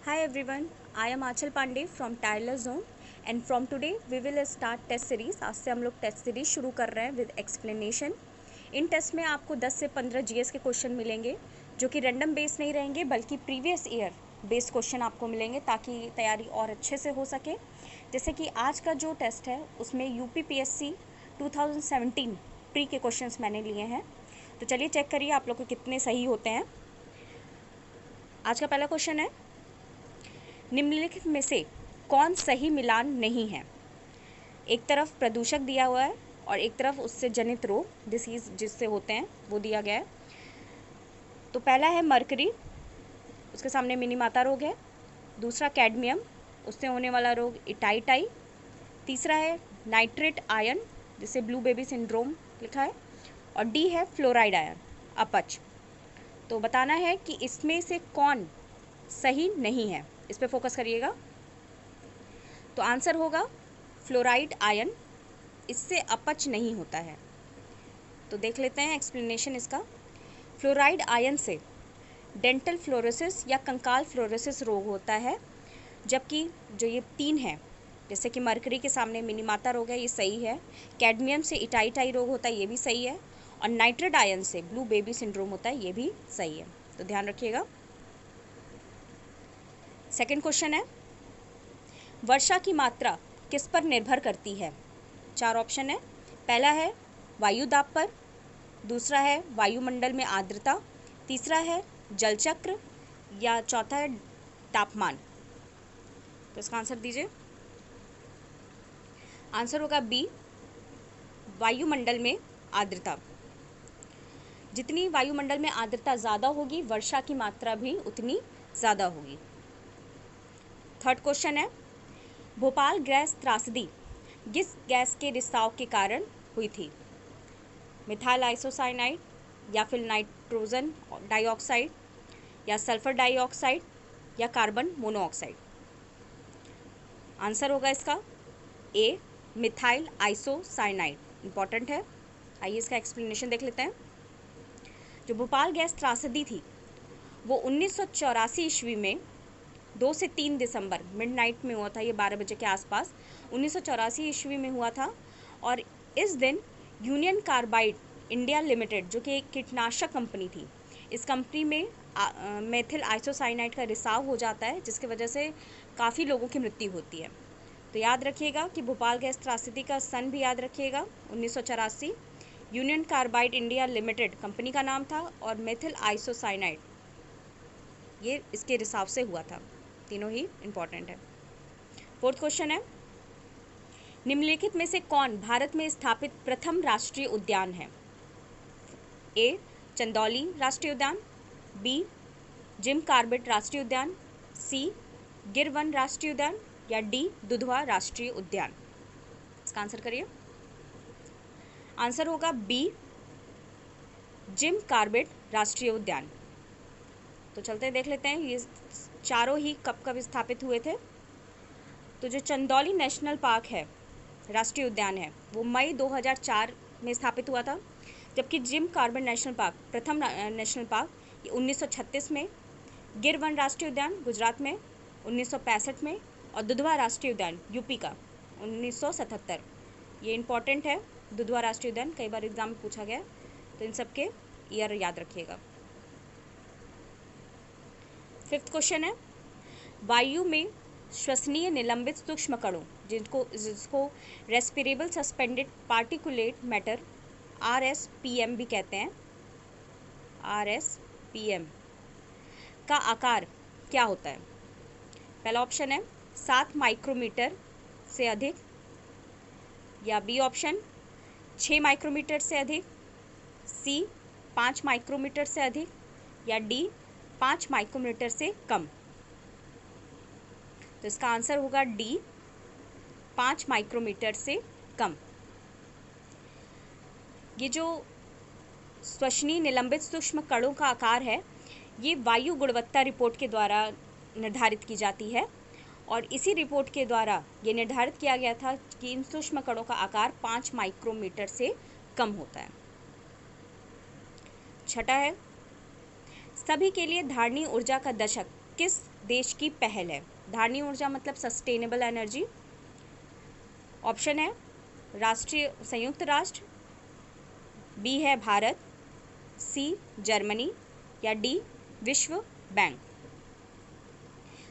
Hi everyone, I am Achal Pandey from Tyler Zone and from today we will start test series। आज से हम लोग test series शुरू कर रहे हैं विद एक्सप्लेनेशन। इन टेस्ट में आपको 10 से 15 जीएस के क्वेश्चन मिलेंगे जो कि रैंडम बेस नहीं रहेंगे बल्कि प्रीवियस ईयर बेस्ड क्वेश्चन आपको मिलेंगे ताकि तैयारी और अच्छे से हो सके। जैसे कि आज का जो टेस्ट है उसमें यूपीपीएससी 2017 प्री के क्वेश्चंस मैंने लिए हैं, तो चलिए चेक करिए आप लोग को कितने सही होते हैं। आज का पहला क्वेश्चन है, निम्नलिखित में से कौन सही मिलान नहीं है। एक तरफ प्रदूषक दिया हुआ है और एक तरफ उससे जनित रोग डिसीज जिससे होते हैं वो दिया गया है। तो पहला है मरकरी, उसके सामने मिनीमाता रोग है। दूसरा कैडमियम, उससे होने वाला रोग इटाईटाई। तीसरा है नाइट्रेट आयन जिसे ब्लू बेबी सिंड्रोम लिखा है। और डी है फ्लोराइड आयन अपच। तो बताना है कि इसमें से कौन सही नहीं है, इस पे फोकस करिएगा। तो आंसर होगा फ्लोराइड आयन, इससे अपच नहीं होता है। तो देख लेते हैं एक्सप्लेनेशन इसका। फ्लोराइड आयन से डेंटल फ्लोरोसिस या कंकाल फ्लोरोसिस रोग होता है, जबकि जो ये तीन है जैसे कि मरकरी के सामने मिनीमाता रोग है, ये सही है। कैडमियम से इटाईटाई रोग होता है, ये भी सही है। और नाइट्रेट आयन से ब्लू बेबी सिंड्रोम होता है, ये भी सही है। तो ध्यान रखिएगा। सेकेंड क्वेश्चन है, वर्षा की मात्रा किस पर निर्भर करती है। 4 ऑप्शन है। पहला है वायु दाब पर, दूसरा है वायुमंडल में आर्द्रता, तीसरा है जलचक्र, या चौथा है तापमान। तो इसका आंसर दीजिए। आंसर होगा बी, वायुमंडल में आर्द्रता। जितनी वायुमंडल में आर्द्रता ज़्यादा होगी वर्षा की मात्रा भी उतनी ज़्यादा होगी। थर्ड क्वेश्चन है, भोपाल गैस त्रासदी किस गैस के रिसाव के कारण हुई थी। मिथाइल आइसोसाइनाइड, या फिर नाइट्रोजन डाइऑक्साइड, या सल्फर डाइऑक्साइड, या कार्बन मोनोऑक्साइड। आंसर होगा इसका ए, मिथाइल आइसोसाइनाइड। इंपॉर्टेंट है। आइए इसका एक्सप्लेनेशन देख लेते हैं। जो भोपाल गैस त्रासदी थी वो 1984 ईस्वी में 2 से 3 दिसंबर मिडनाइट में हुआ था, ये 12 बजे के आसपास 1984 ईस्वी में हुआ था। और इस दिन यूनियन कार्बाइड इंडिया लिमिटेड जो कि एक कीटनाशक कंपनी थी, इस कंपनी में मेथिल आइसोसाइनाइड का रिसाव हो जाता है, जिसकी वजह से काफ़ी लोगों की मृत्यु होती है। तो याद रखिएगा कि भोपाल गैस त्रासदी का सन भी याद रखिएगा 1984। Union carbide India limited company का नाम था और मेथिल आइसोसाइनाइड ये इसके रिसाव से हुआ था। तीनों ही इंपॉर्टेंट है। फोर्थ क्वेश्चन है, निम्नलिखित में से कौन भारत में स्थापित प्रथम राष्ट्रीय उद्यान है। ए, चंदौली राष्ट्रीय उद्यान, बी, जिम कॉर्बेट राष्ट्रीय उद्यान, सी, गिर वन राष्ट्रीय उद्यान, या डी, दुधवा राष्ट्रीय उद्यान। इसका आंसर करिए। आंसर होगा बी, जिम कॉर्बेट राष्ट्रीय उद्यान। तो चलते देख लेते हैं ये चारों ही कब कब स्थापित हुए थे। तो जो चंदौली नेशनल पार्क है, राष्ट्रीय उद्यान है, वो मई 2004 में स्थापित हुआ था, जबकि जिम कॉर्बेट नेशनल पार्क प्रथम नेशनल पार्क ये 1936 में, गिर वन राष्ट्रीय उद्यान गुजरात में 1965 में, और दुधवा राष्ट्रीय उद्यान यूपी का 1977। ये इंपॉर्टेंट है, दुधवा राष्ट्रीय उद्यान कई बार एग्जाम में पूछा गया है, तो इन सब के ईयर याद रखिएगा। फिफ्थ क्वेश्चन है, वायु में श्वसनीय निलंबित सूक्ष्म कणों जिसको रेस्पिरेबल सस्पेंडेड पार्टिकुलेट मैटर RSPM भी कहते हैं, RSPM का आकार क्या होता है। पहला ऑप्शन है 7 माइक्रोमीटर से अधिक, या बी ऑप्शन 6 माइक्रोमीटर से अधिक, सी 5 माइक्रोमीटर से अधिक, या डी 5 माइक्रोमीटर से कम। तो इसका आंसर होगा डी, 5 माइक्रोमीटर से कम। ये जो श्वसनीय निलंबित सूक्ष्म कणों का आकार है ये वायु गुणवत्ता रिपोर्ट के द्वारा निर्धारित की जाती है, और इसी रिपोर्ट के द्वारा ये निर्धारित किया गया था कि इन सूक्ष्म कणों का आकार 5 माइक्रोमीटर से कम होता है। छठा है, सभी के लिए धारणीय ऊर्जा का दशक किस देश की पहल है? धारणीय ऊर्जा मतलब सस्टेनेबल एनर्जी। ऑप्शन है राष्ट्रीय संयुक्त राष्ट्र, बी है भारत, सी जर्मनी या डी विश्व बैंक।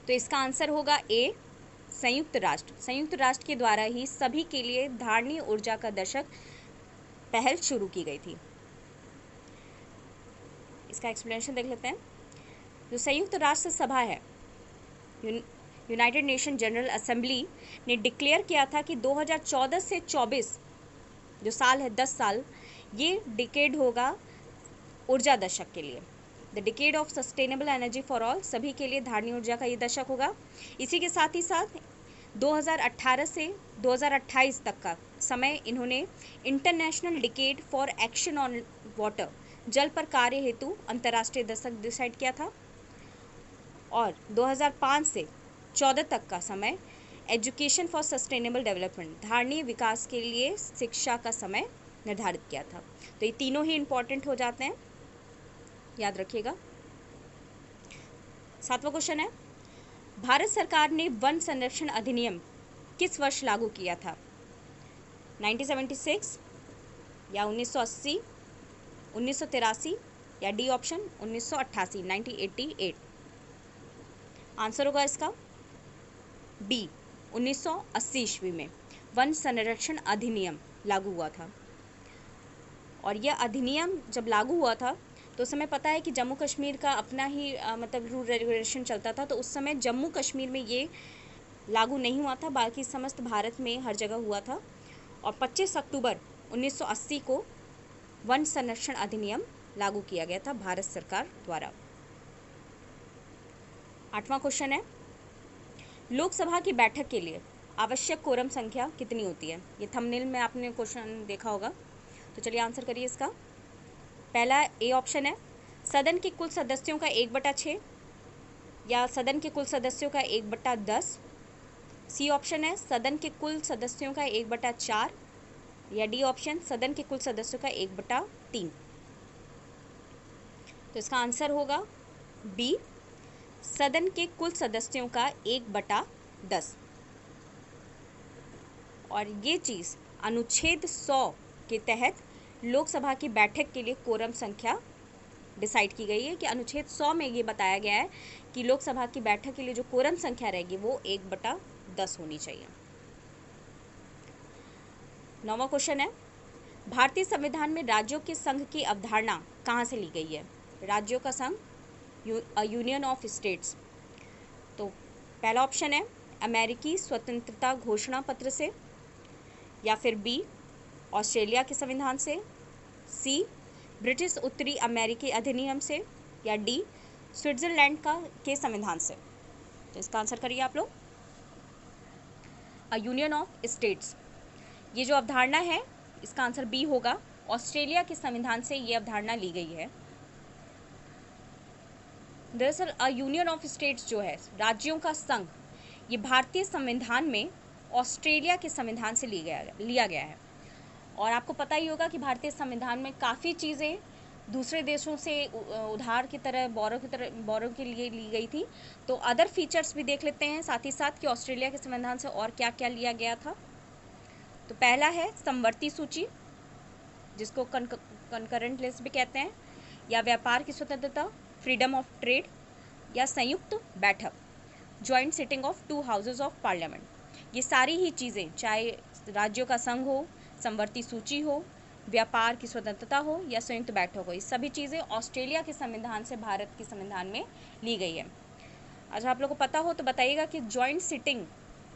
तो इसका आंसर होगा ए संयुक्त राष्ट्र। संयुक्त राष्ट्र के द्वारा ही सभी के लिए धारणीय ऊर्जा का दशक पहल शुरू की गई थी। इसका एक्सप्लेनेशन देख लेते हैं। जो संयुक्त राष्ट्र सभा है, यूनाइटेड नेशन जनरल असेंबली ने डिक्लेयर किया था कि 2014 से 24 जो साल है, 10 साल, ये डिकेड होगा ऊर्जा दशक के लिए। The decade of sustainable energy for all, सभी के लिए धारणीय ऊर्जा का ये दशक होगा। इसी के साथ ही साथ 2018 से 2028 तक का समय इन्होंने international decade for action on water, जल पर कार्य हेतु अंतर्राष्ट्रीय दशक डिसाइड किया था। और 2005 से 14 तक का समय एजुकेशन फॉर सस्टेनेबल डेवलपमेंट, धारणीय विकास के लिए शिक्षा का समय निर्धारित किया था। तो ये तीनों ही इम्पोर्टेंट हो जाते हैं, याद रखिएगा। 7वां क्वेश्चन है, भारत सरकार ने वन संरक्षण अधिनियम किस वर्ष लागू किया था? 1976 या 1980, 1983 या डी ऑप्शन 1988, 1988। आंसर होगा इसका बी 1980 ईस्वी में वन संरक्षण अधिनियम लागू हुआ था। और यह अधिनियम जब लागू हुआ था तो उस समय पता है कि जम्मू कश्मीर का अपना ही मतलब रूल रेगुलेशन चलता था, तो उस समय जम्मू कश्मीर में ये लागू नहीं हुआ था, बाकी समस्त भारत में हर जगह हुआ था। और 25 अक्टूबर 1980 को वन संरक्षण अधिनियम लागू किया गया था भारत सरकार द्वारा। 8वां क्वेश्चन है, लोकसभा की बैठक के लिए आवश्यक कोरम संख्या कितनी होती है? ये थंबनेल में आपने क्वेश्चन देखा होगा, तो चलिए आंसर करिए इसका। पहला ए ऑप्शन है सदन के कुल सदस्यों का 1/6 या सदन के कुल सदस्यों का 1/10। सी ऑप्शन है सदन के कुल सदस्यों का 1/4 या डी ऑप्शन सदन के कुल सदस्यों का 1/3। तो इसका आंसर होगा बी सदन के कुल सदस्यों का 1/10। और ये चीज़ अनुच्छेद 100 के तहत लोकसभा की बैठक के लिए कोरम संख्या डिसाइड की गई है कि अनुच्छेद 100 में ये बताया गया है कि लोकसभा की बैठक के लिए जो कोरम संख्या रहेगी वो 1/10 होनी चाहिए। 9वां क्वेश्चन है, भारतीय संविधान में राज्यों के संघ की अवधारणा कहाँ से ली गई है? राज्यों का संघ, यूनियन ऑफ स्टेट्स। तो पहला ऑप्शन है अमेरिकी स्वतंत्रता घोषणा पत्र से, या फिर बी ऑस्ट्रेलिया के संविधान से, सी ब्रिटिश उत्तरी अमेरिकी अधिनियम से, या डी स्विट्जरलैंड के संविधान से। तो इसका आंसर करिए आप लोग। यूनियन ऑफ स्टेट्स, ये जो अवधारणा है इसका आंसर बी होगा, ऑस्ट्रेलिया के संविधान से ये अवधारणा ली गई है। दरअसल यूनियन ऑफ स्टेट्स जो है राज्यों का संघ, ये भारतीय संविधान में ऑस्ट्रेलिया के संविधान से लिया गया है। और आपको पता ही होगा कि भारतीय संविधान में काफ़ी चीज़ें दूसरे देशों से उधार की तरह बोरो के लिए ली गई थी। तो अदर फीचर्स भी देख लेते हैं साथ ही साथ कि ऑस्ट्रेलिया के संविधान से और क्या क्या लिया गया था। तो पहला है समवर्ती सूची, जिसको कंकरेंट लिस्ट भी कहते हैं, या व्यापार की स्वतंत्रता, फ्रीडम ऑफ ट्रेड, या संयुक्त बैठक, joint sitting of 2 houses of parliament. ये सारी ही चीज़ें, चाहे राज्यों का संघ हो, समवर्ती सूची हो, व्यापार की स्वतंत्रता हो या संयुक्त बैठक हो, ये सभी चीज़ें ऑस्ट्रेलिया के संविधान से भारत के संविधान में ली गई है। अच्छा, आप लोग को पता हो तो बताइएगा कि जॉइंट सिटिंग,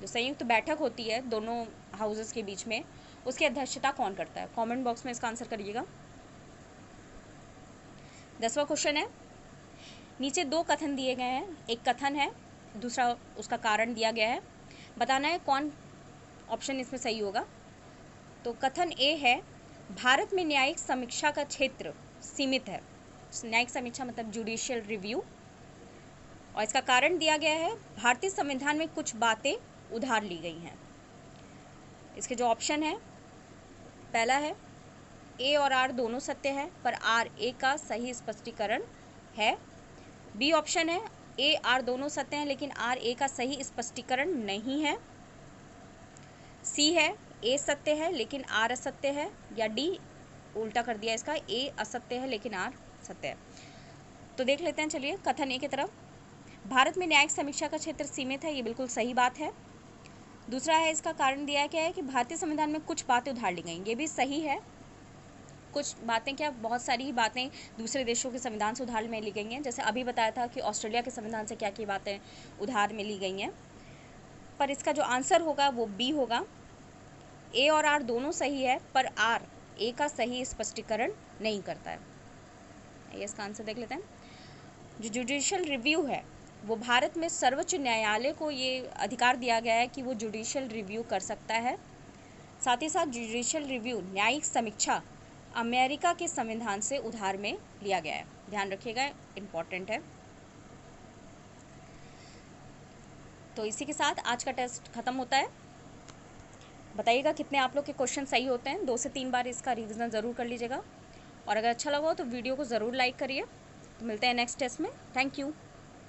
जो संयुक्त बैठक होती है दोनों हाउसेस के बीच में, उसकी अध्यक्षता कौन करता है? कमेंट बॉक्स में इसका आंसर करिएगा। 10वां क्वेश्चन है, नीचे 2 कथन दिए गए हैं, एक कथन है, दूसरा उसका कारण दिया गया है, बताना है कौन ऑप्शन इसमें सही होगा। तो कथन ए है भारत में न्यायिक समीक्षा का क्षेत्र सीमित है। न्यायिक समीक्षा मतलब जुडिशियल रिव्यू। और इसका कारण दिया गया है भारतीय संविधान में कुछ बातें उधार ली गई हैं। इसके जो ऑप्शन है, पहला है ए और आर दोनों सत्य है पर आर ए का सही स्पष्टीकरण है। बी ऑप्शन है ए आर दोनों सत्य हैं लेकिन आर ए का सही स्पष्टीकरण नहीं है। सी है ए सत्य है लेकिन आर असत्य है। या डी उल्टा कर दिया इसका, ए असत्य है लेकिन आर सत्य है। तो देख लेते हैं, चलिए कथन ए की तरफ। भारत में न्यायिक समीक्षा का क्षेत्र सीमित है, ये बिल्कुल सही बात है। दूसरा है, इसका कारण दिया गया है कि भारतीय संविधान में कुछ बातें उधार ली गई, ये भी सही है। कुछ बातें क्या, बहुत सारी ही बातें दूसरे देशों के संविधान से उधार में ली गई हैं। जैसे अभी बताया था कि ऑस्ट्रेलिया के संविधान से क्या क्या बातें उधार में ली गई हैं। पर इसका जो आंसर होगा वो बी होगा। ए और आर दोनों सही है पर आर ए का सही स्पष्टीकरण नहीं करता है। ये इसका आंसर देख लेते हैं। जो जुडिशियल रिव्यू है वो भारत में सर्वोच्च न्यायालय को ये अधिकार दिया गया है कि वो जुडिशियल रिव्यू कर सकता है। साथ ही साथ जुडिशियल रिव्यू न्यायिक समीक्षा अमेरिका के संविधान से उधार में लिया गया है, ध्यान रखिएगा, इम्पॉर्टेंट है। तो इसी के साथ आज का टेस्ट खत्म होता है। बताइएगा कितने आप लोग के क्वेश्चन सही होते हैं। 2 से 3 बार इसका रिवीजन ज़रूर कर लीजिएगा और अगर अच्छा लगा हो तो वीडियो को ज़रूर लाइक करिए। तो मिलते हैं नेक्स्ट टेस्ट में। Thank you.